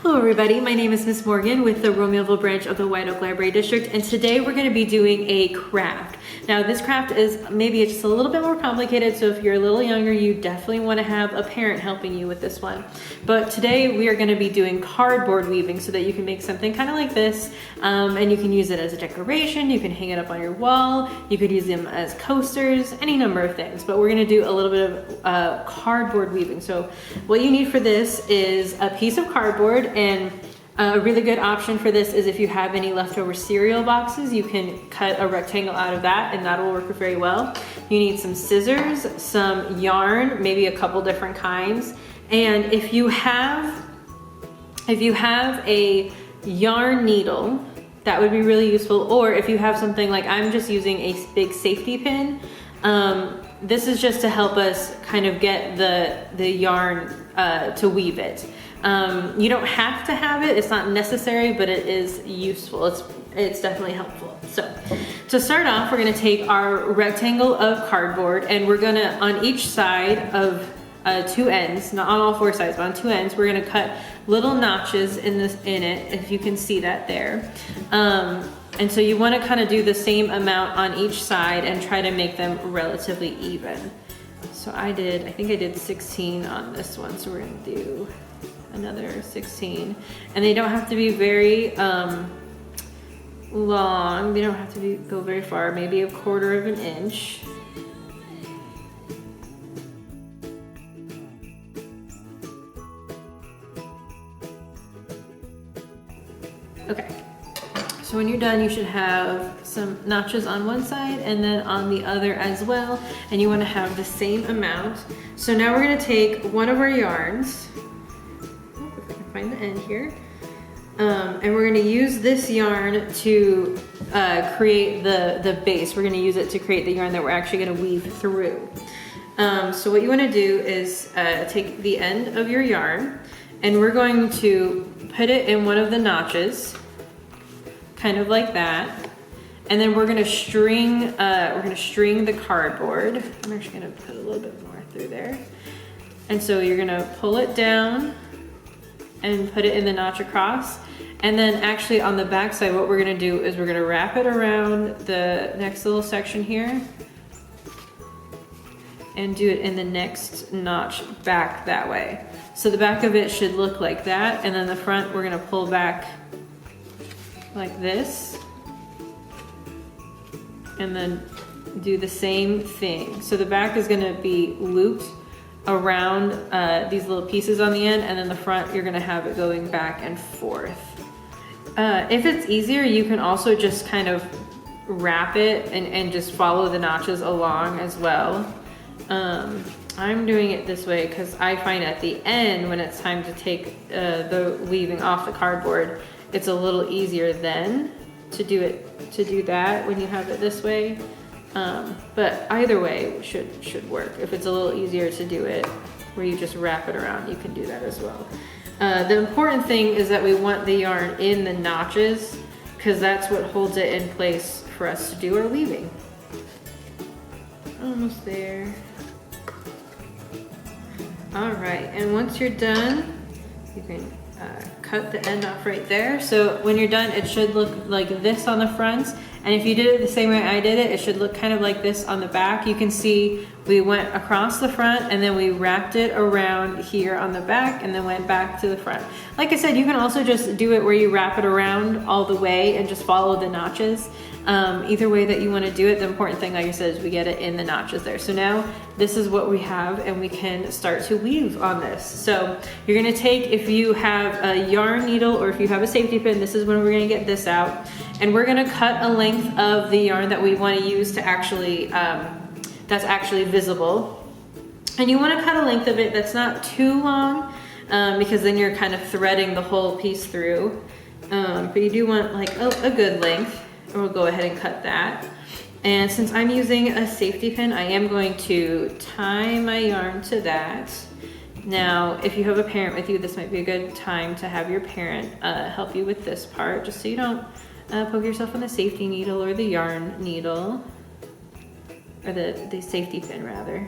Hello everybody, my name is Miss Morgan with the Romeoville branch of the White Oak Library District, and today we're going to be doing a craft. Now this craft is maybe just a little bit more complicated, so if you're a little younger you definitely want to have a parent helping you with this one. But today we are going to be doing cardboard weaving so that you can make something kind of like this, and you can use it as a decoration, you can hang it up on your wall, you could use them as coasters, any number of things. But we're going to do a little bit of cardboard weaving. So what you need for this is a piece of cardboard, and a really good option for this is if you have any leftover cereal boxes, you can cut a rectangle out of that and that will work very well. You need some scissors, some yarn, maybe a couple different kinds. And if you have a yarn needle, that would be really useful. Or if you have something like, I'm just using a big safety pin. This is just to help us kind of get the yarn to weave it. You don't have to have it, it's not necessary, but it is useful. It's definitely helpful. So to start off, we're gonna take our rectangle of cardboard and we're gonna, on each side of two ends, not on all four sides, but on two ends, we're gonna cut little notches in it, if you can see that there. And so you wanna kind of do the same amount on each side and try to make them relatively even. So I think I did 16 on this one, so we're gonna do another 16. And they don't have to be very long. They don't have to go very far, maybe a quarter of an inch. Okay, so when you're done, you should have some notches on one side and then on the other as well. And you wanna have the same amount. So now we're gonna take one of our yarns, find the end here, and we're going to use this yarn to create the base. We're going to use it to create the yarn that we're actually going to weave through. So what you want to do is take the end of your yarn and we're going to put it in one of the notches, kind of like that, and then we're going to string the cardboard. I'm actually going to put a little bit more through there, and so you're going to pull it down and put it in the notch across. And then actually on the back side, what we're gonna do is we're gonna wrap it around the next little section here and do it in the next notch back that way. So the back of it should look like that. And then the front, we're gonna pull back like this and then do the same thing. So the back is gonna be looped around these little pieces on the end, and then the front, you're gonna have it going back and forth. If it's easier, you can also just kind of wrap it and just follow the notches along as well. I'm doing it this way because I find at the end, when it's time to take the weaving off the cardboard, it's a little easier then to do that when you have it this way. But either way should work. If it's a little easier to do it where you just wrap it around, you can do that as well. The important thing is that we want the yarn in the notches because that's what holds it in place for us to do our weaving. Almost there. All right, and once you're done, you can cut the end off right there. So when you're done, it should look like this on the front. And if you did it the same way I did it, it should look kind of like this on the back. You can see we went across the front and then we wrapped it around here on the back and then went back to the front. Like I said, you can also just do it where you wrap it around all the way and just follow the notches. Either way that you want to do it, the important thing, like I said, is we get it in the notches there. So now this is what we have and we can start to weave on this. So you're going to take, if you have a yarn needle or if you have a safety pin, this is when we're going to get this out. And we're going to cut a length of the yarn that we want to use to actually, that's actually visible. And you want to cut a length of it that's not too long because then you're kind of threading the whole piece through. But you do want like a good length. And we'll go ahead and cut that. And since I'm using a safety pin, I am going to tie my yarn to that. Now, if you have a parent with you, this might be a good time to have your parent help you with this part, just so you don't poke yourself on the safety needle or the yarn needle, or the safety pin rather.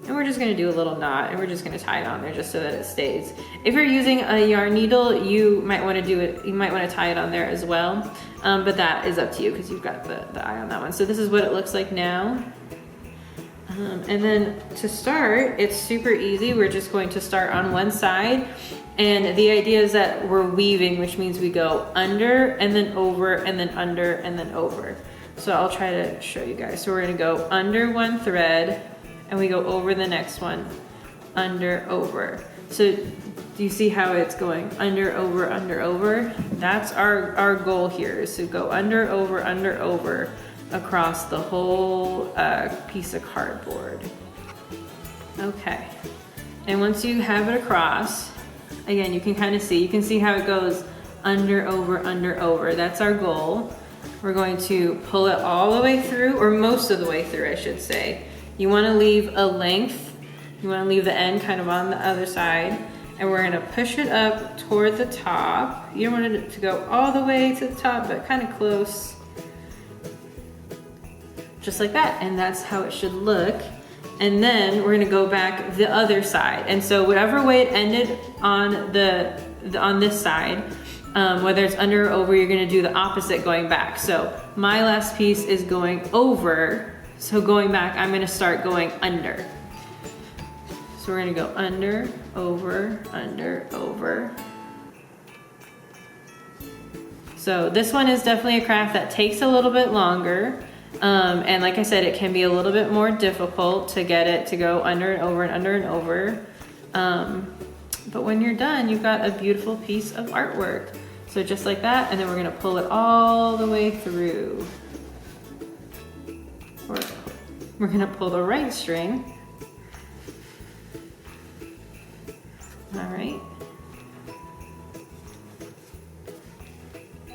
And we're just gonna do a little knot and we're just gonna tie it on there just so that it stays. If you're using a yarn needle, you might wanna do it, you might wanna tie it on there as well. But that is up to you because you've got the eye on that one. So this is what it looks like now. And then to start, it's super easy. We're just going to start on one side. And the idea is that we're weaving, which means we go under and then over and then under and then over. So I'll try to show you guys. So we're gonna go under one thread and we go over the next one, under, over. So do you see how it's going under, over, under, over? That's our goal here, is to go under, over across the whole piece of cardboard. Okay, and once you have it across, again, you can kind of see, you can see how it goes under, over. That's our goal. We're going to pull it all the way through, or most of the way through, I should say. You want to leave a length. You want to leave the end kind of on the other side, and we're going to push it up toward the top. You don't want it to go all the way to the top, but kind of close. Just like that, and that's how it should look. And then we're gonna go back the other side. And so whatever way it ended on on this side, whether it's under or over, you're gonna do the opposite going back. So my last piece is going over, so going back, I'm gonna start going under. So we're gonna go under, over, under, over. So this one is definitely a craft that takes a little bit longer. And like I said, it can be a little bit more difficult to get it to go under and over and under and over. But when you're done, you've got a beautiful piece of artwork. So just like that, and then we're gonna pull it all the way through. Or we're gonna pull the right string. All right.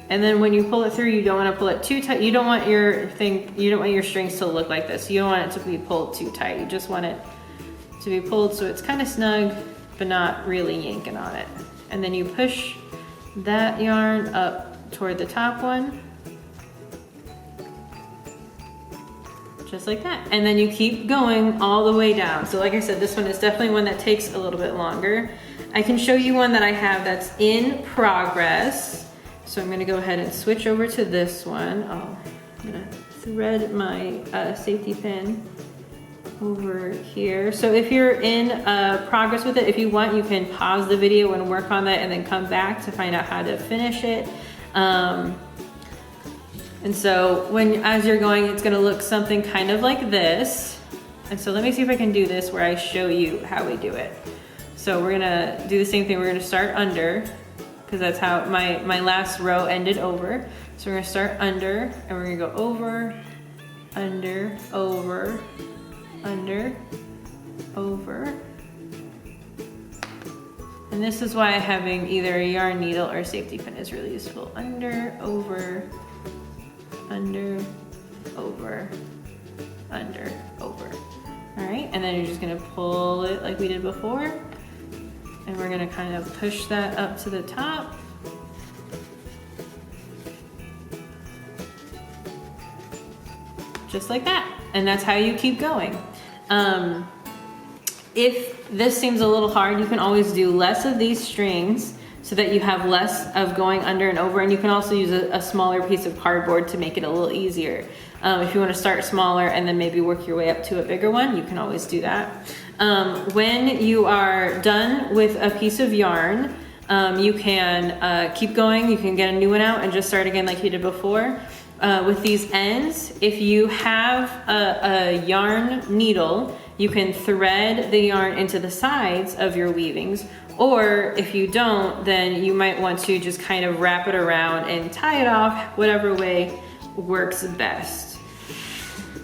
And then when you pull it through, you don't want to pull it too tight. You don't want your strings to look like this. You don't want it to be pulled too tight. You just want it to be pulled so it's kind of snug, but not really yanking on it. And then you push that yarn up toward the top one. Just like that. And then you keep going all the way down. So like I said, this one is definitely one that takes a little bit longer. I can show you one that I have that's in progress. So I'm gonna go ahead and switch over to this one. I'm gonna thread my safety pin over here. So if you're in progress with it, if you want, you can pause the video and work on that and then come back to find out how to finish it. And so as you're going, it's gonna look something kind of like this. And so let me see if I can do this where I show you how we do it. So we're gonna do the same thing. We're gonna start under, because that's how my last row ended over. So we're gonna start under, and we're gonna go over, under, over, under, over. And this is why having either a yarn needle or a safety pin is really useful. Under, over, under, over, under, over. All right, and then you're just gonna pull it like we did before. And we're gonna kind of push that up to the top. Just like that. And that's how you keep going. If this seems a little hard, you can always do less of these strings so that you have less of going under and over, and you can also use a smaller piece of cardboard to make it a little easier. If you want to start smaller and then maybe work your way up to a bigger one, you can always do that. When you are done with a piece of yarn, you can keep going. You can get a new one out and just start again like you did before. With these ends, if you have a yarn needle, you can thread the yarn into the sides of your weavings, or if you don't, then you might want to just kind of wrap it around and tie it off whatever way works best.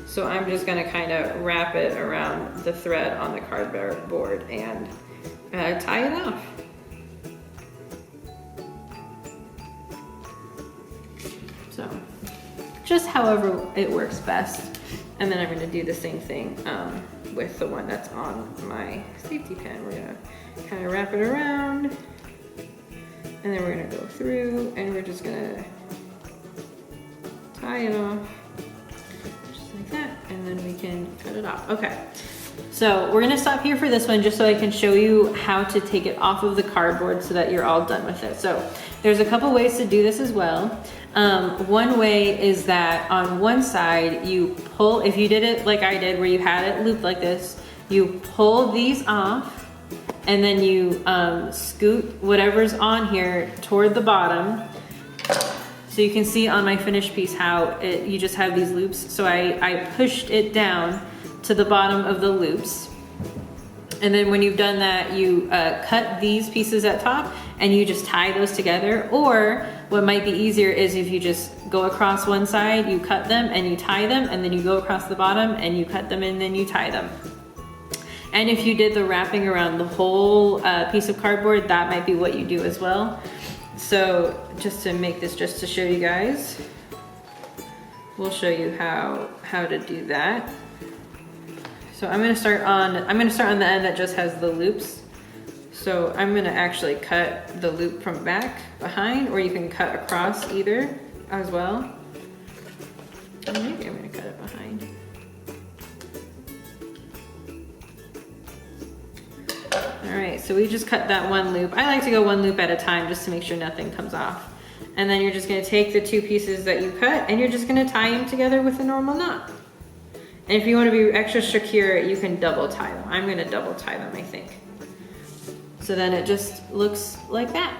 So I'm just gonna kind of wrap it around the thread on the cardboard and tie it off. So just however it works best. And then I'm gonna do the same thing with the one that's on my safety pin. We're gonna kind of wrap it around, and then we're gonna go through, and we're just gonna tie it off, just like that, and then we can cut it off. Okay, So we're gonna stop here for this one just so I can show you how to take it off of the cardboard so that you're all done with it. So there's a couple ways to do this as well. One way is that on one side you pull, if you did it like I did where you had it looped like this, you pull these off and then you scoot whatever's on here toward the bottom. So you can see on my finished piece how you just have these loops. So I pushed it down to the bottom of the loops. And then when you've done that, you cut these pieces at top and you just tie those together. Or what might be easier is if you just go across one side, you cut them and you tie them, and then you go across the bottom and you cut them and then you tie them. And if you did the wrapping around the whole piece of cardboard, that might be what you do as well. So just to make this, just to show you guys, we'll show you how to do that. So I'm gonna start on the end that just has the loops. So I'm gonna actually cut the loop from behind, or you can cut across either as well. Or maybe I'm gonna cut it behind. All right, so we just cut that one loop. I like to go one loop at a time just to make sure nothing comes off. And then you're just gonna take the two pieces that you cut and you're just gonna tie them together with a normal knot. And if you want to be extra secure, you can double tie them. I'm gonna double tie them, I think. So then it just looks like that.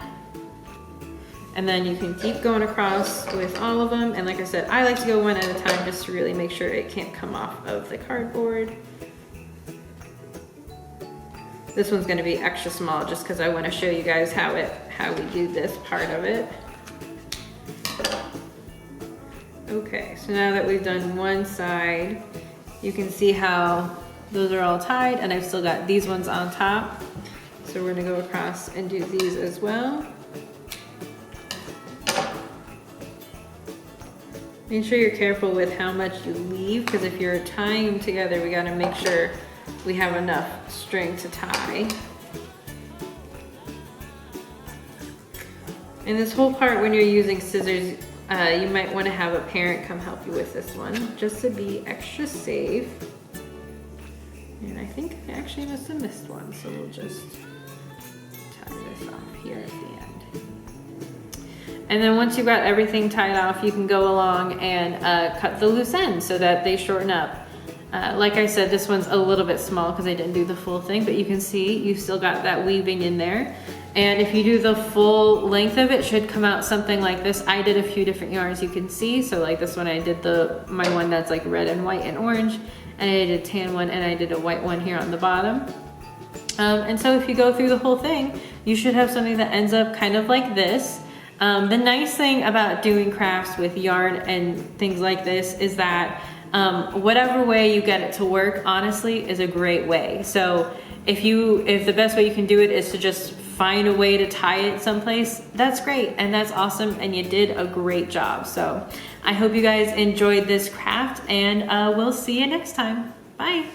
And then you can keep going across with all of them. And like I said, I like to go one at a time just to really make sure it can't come off of the cardboard. This one's gonna be extra small just because I want to show you guys how we do this part of it. Okay, so now that we've done one side, you can see how those are all tied, and I've still got these ones on top. So we're gonna go across and do these as well. Make sure you're careful with how much you leave, because if you're tying them together, we gotta make sure we have enough string to tie. And this whole part, when you're using scissors, you might want to have a parent come help you with this one, just to be extra safe. And I think I actually must have missed one, so we'll just tie this off here at the end. And then once you've got everything tied off, you can go along and cut the loose ends so that they shorten up. Like I said, this one's a little bit small because I didn't do the full thing, but you can see you've still got that weaving in there. And if you do the full length of it, should come out something like this. I did a few different yarns you can see. So like this one, I did my one that's like red and white and orange, and I did a tan one, and I did a white one here on the bottom. And so if you go through the whole thing, you should have something that ends up kind of like this. The nice thing about doing crafts with yarn and things like this is that whatever way you get it to work, honestly, is a great way. So if the best way you can do it is to just find a way to tie it someplace, that's great and that's awesome, and you did a great job. So I hope you guys enjoyed this craft, and we'll see you next time. Bye.